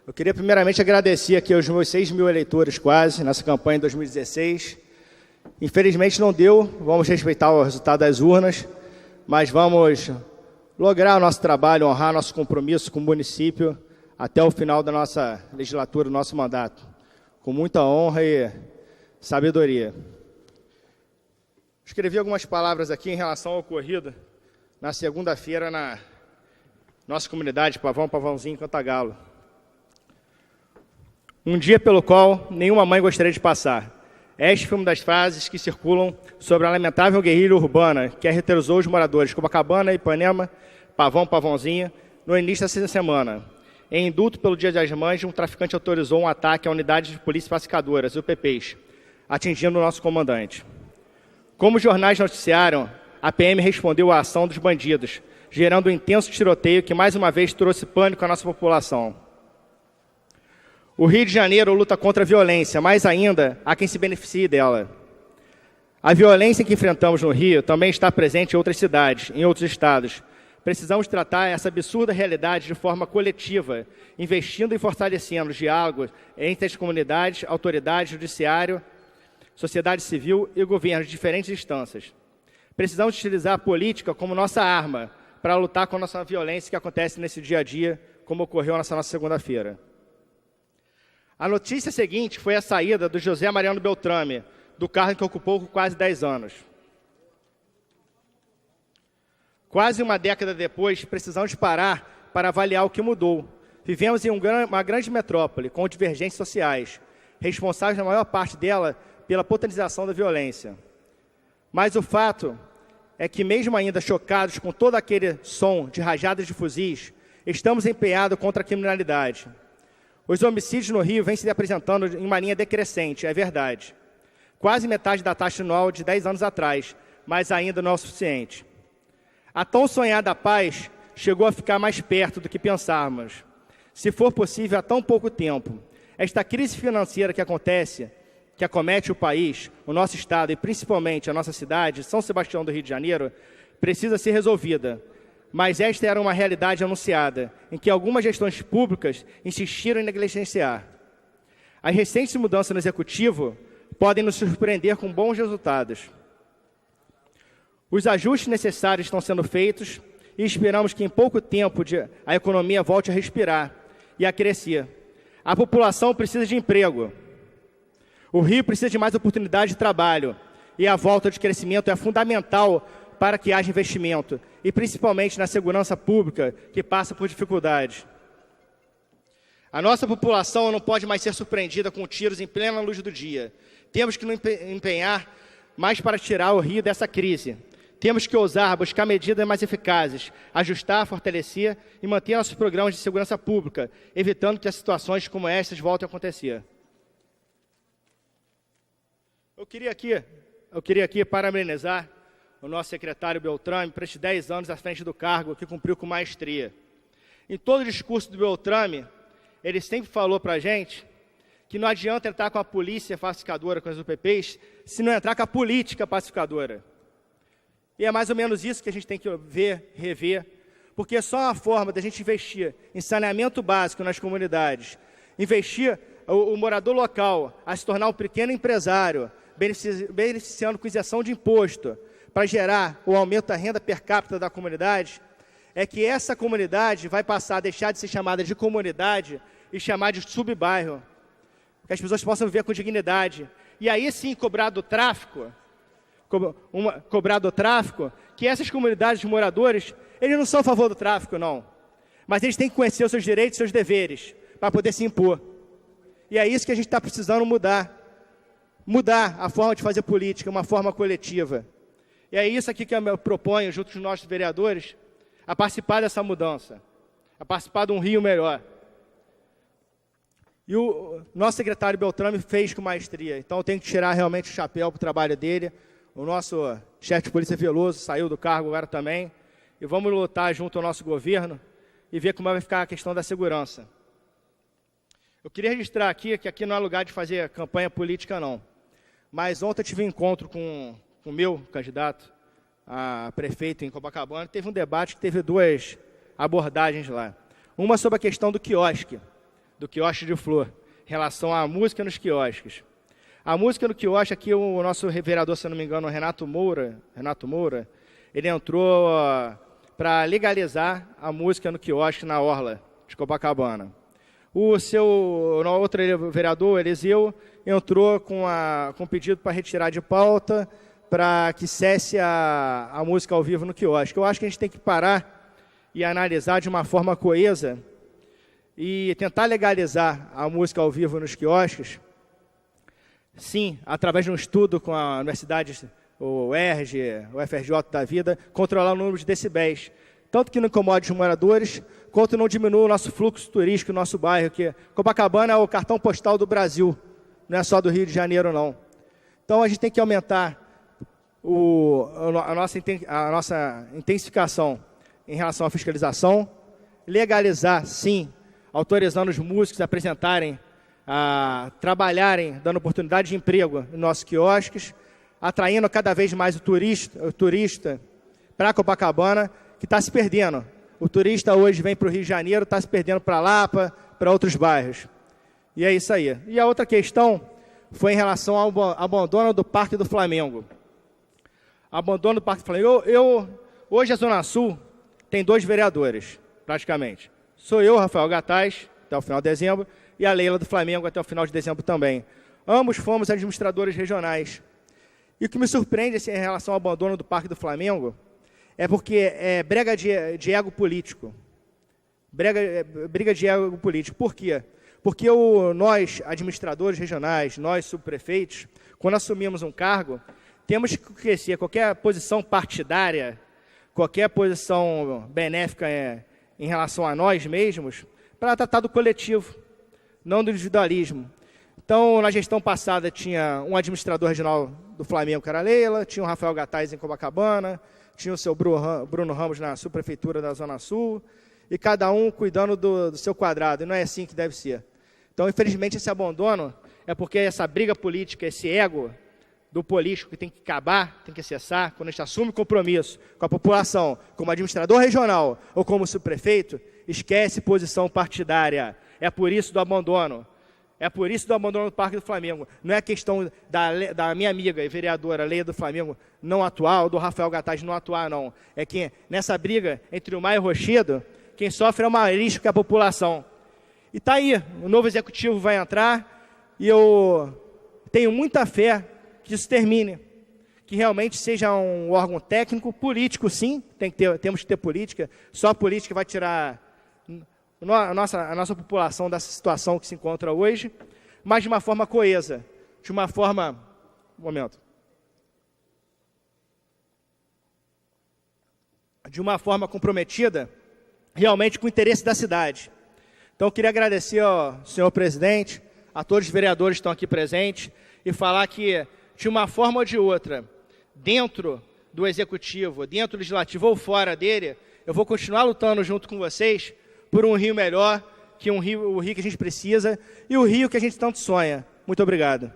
Eu queria primeiramente agradecer aqui aos meus 6.000 eleitores quase, nessa campanha em 2016. Infelizmente não deu, vamos respeitar o resultado das urnas, mas vamos lograr o nosso trabalho, honrar nosso compromisso com o município até o final da nossa legislatura, do nosso mandato, com muita honra e sabedoria. Escrevi algumas palavras aqui em relação ao ocorrido na segunda-feira na nossa comunidade, Pavãozinho, Cantagalo. Um dia pelo qual nenhuma mãe gostaria de passar. Esta foi uma das frases que circulam sobre a lamentável guerrilha urbana que aterrorizou os moradores de Copacabana, Ipanema, Pavãozinho, no início dessa semana. Em indulto pelo Dia das Mães, um traficante autorizou um ataque à unidade de polícia pacificadoras, UPPs, atingindo o nosso comandante. Como os jornais noticiaram, a PM respondeu à ação dos bandidos, gerando um intenso tiroteio que mais uma vez trouxe pânico à nossa população. O Rio de Janeiro luta contra a violência, mas ainda há quem se beneficie dela. A violência que enfrentamos no Rio também está presente em outras cidades, em outros estados. Precisamos tratar essa absurda realidade de forma coletiva, investindo e fortalecendo os diálogos entre as comunidades, autoridades, judiciário, sociedade civil e governo de diferentes instâncias. Precisamos utilizar a política como nossa arma para lutar contra a nossa violência que acontece nesse dia a dia, como ocorreu nessa nossa segunda-feira. A notícia seguinte foi a saída do José Mariano Beltrame, do cargo que ocupou por quase 10 anos. Quase uma década depois, precisamos parar para avaliar o que mudou. Vivemos em uma grande metrópole, com divergências sociais, responsáveis na maior parte dela pela potencialização da violência. Mas o fato é que, mesmo ainda chocados com todo aquele som de rajadas de fuzis, estamos empenhados contra a criminalidade. Os homicídios no Rio vêm se apresentando em uma linha decrescente, é verdade. Quase metade da taxa anual de 10 anos atrás, mas ainda não é o suficiente. A tão sonhada paz chegou a ficar mais perto do que pensávamos. Se for possível, há tão pouco tempo. Esta crise financeira que acomete o país, o nosso estado e principalmente a nossa cidade, São Sebastião do Rio de Janeiro, precisa ser resolvida. Mas esta era uma realidade anunciada, em que algumas gestões públicas insistiram em negligenciar. As recentes mudanças no Executivo podem nos surpreender com bons resultados. Os ajustes necessários estão sendo feitos e esperamos que em pouco tempo a economia volte a respirar e a crescer. A população precisa de emprego. O Rio precisa de mais oportunidade de trabalho e a volta de crescimento é fundamental para que haja investimento, e principalmente na segurança pública, que passa por dificuldades. A nossa população não pode mais ser surpreendida com tiros em plena luz do dia. Temos que nos empenhar mais para tirar o Rio dessa crise. Temos que ousar buscar medidas mais eficazes, ajustar, fortalecer e manter nossos programas de segurança pública, evitando que as situações como essas voltem a acontecer. Eu queria aqui parabenizar o nosso secretário Beltrame por estes 10 anos à frente do cargo, que cumpriu com maestria. Em todo o discurso do Beltrame, ele sempre falou para a gente que não adianta entrar com a polícia pacificadora, com as UPPs, se não entrar com a política pacificadora. E é mais ou menos isso que a gente tem que ver, rever, porque é só uma forma da gente investir em saneamento básico nas comunidades, investir o morador local a se tornar um pequeno empresário, beneficiando com isenção de imposto, para gerar o aumento da renda per capita da comunidade, é que essa comunidade vai passar a deixar de ser chamada de comunidade e chamar de subbairro, que as pessoas possam viver com dignidade. E aí sim cobrar do tráfico, que essas comunidades de moradores, eles não são a favor do tráfico, não. Mas eles têm que conhecer os seus direitos e seus deveres, para poder se impor. E é isso que a gente está precisando mudar. Mudar a forma de fazer política, uma forma coletiva. E é isso aqui que eu proponho, junto com os nossos vereadores, a participar dessa mudança, a participar de um Rio melhor. E o nosso secretário Beltrame fez com maestria, então eu tenho que tirar realmente o chapéu para o trabalho dele. O nosso chefe de polícia Veloso saiu do cargo agora também, e vamos lutar junto ao nosso governo e ver como vai ficar a questão da segurança. Eu queria registrar aqui, que aqui não é lugar de fazer campanha política não, mas ontem eu tive um encontro com o meu candidato a prefeito em Copacabana, teve um debate que teve duas abordagens lá. Uma sobre a questão do quiosque do quiosque de Flor, em relação à música nos quiosques. A música no quiosque, aqui o nosso vereador, se não me engano, Renato Moura, ele entrou para legalizar a música no quiosque na Orla de Copacabana. O outro vereador, Eliseu, entrou com pedido para retirar de pauta para que cesse a música ao vivo no quiosque. Eu acho que a gente tem que parar e analisar de uma forma coesa e tentar legalizar a música ao vivo nos quiosques, sim, através de um estudo com a universidade, o ERJ, o FRJ da vida, controlar o número de decibéis. Tanto que não incomode os moradores, quanto não diminua o nosso fluxo turístico no nosso bairro, que Copacabana é o cartão postal do Brasil, não é só do Rio de Janeiro, não. Então, a gente tem que aumentar a nossa intensificação em relação à fiscalização, legalizar, sim, autorizando os músicos a apresentarem, a trabalharem, dando oportunidade de emprego nos nossos quiosques, atraindo cada vez mais o turista para Copacabana, que está se perdendo. O turista hoje vem para o Rio de Janeiro, está se perdendo para Lapa, para outros bairros. E é isso aí. E a outra questão foi em relação ao abandono do Parque do Flamengo. Abandono do Parque do Flamengo. Hoje a Zona Sul tem 2 vereadores, praticamente. Sou eu, Rafael Gataz, até o final de dezembro, e a Leila do Flamengo até o final de dezembro também. Ambos fomos administradores regionais. E o que me surpreende assim, em relação ao abandono do Parque do Flamengo é porque é briga de ego político. Briga de ego político. Por quê? Porque nós, administradores regionais, nós, subprefeitos, quando assumimos um cargo, temos que crescer qualquer posição partidária, qualquer posição benéfica em relação a nós mesmos, para tratar do coletivo, não do individualismo. Então, na gestão passada, tinha um administrador regional do Flamengo, que era a Leila, tinha o Rafael Gataz em Copacabana, tinha o seu Bruno Ramos na subprefeitura da Zona Sul, e cada um cuidando do seu quadrado, e não é assim que deve ser. Então, infelizmente, esse abandono é porque essa briga política, esse ego do político que tem que acabar, tem que cessar, quando a gente assume compromisso com a população, como administrador regional ou como subprefeito, esquece posição partidária. É por isso do abandono. É por isso do abandono do Parque do Flamengo. Não é questão da minha amiga e vereadora Leila do Flamengo não atuar, ou do Rafael Gataz não atuar, não. É que nessa briga entre o Mar e o Rochedo, quem sofre é o marisco, que é a população. E está aí, o novo executivo vai entrar e eu tenho muita fé que isso termine. Que realmente seja um órgão técnico, político sim, temos que ter política, só a política vai tirar a nossa população dessa situação que se encontra hoje, mas de uma forma coesa, de uma forma... de uma forma comprometida, realmente com o interesse da cidade. Então, eu queria agradecer ao senhor presidente, a todos os vereadores que estão aqui presentes, e falar que, de uma forma ou de outra, dentro do executivo, dentro do legislativo ou fora dele, eu vou continuar lutando junto com vocês por um Rio melhor, que o Rio que a gente precisa e o Rio que a gente tanto sonha. Muito obrigado.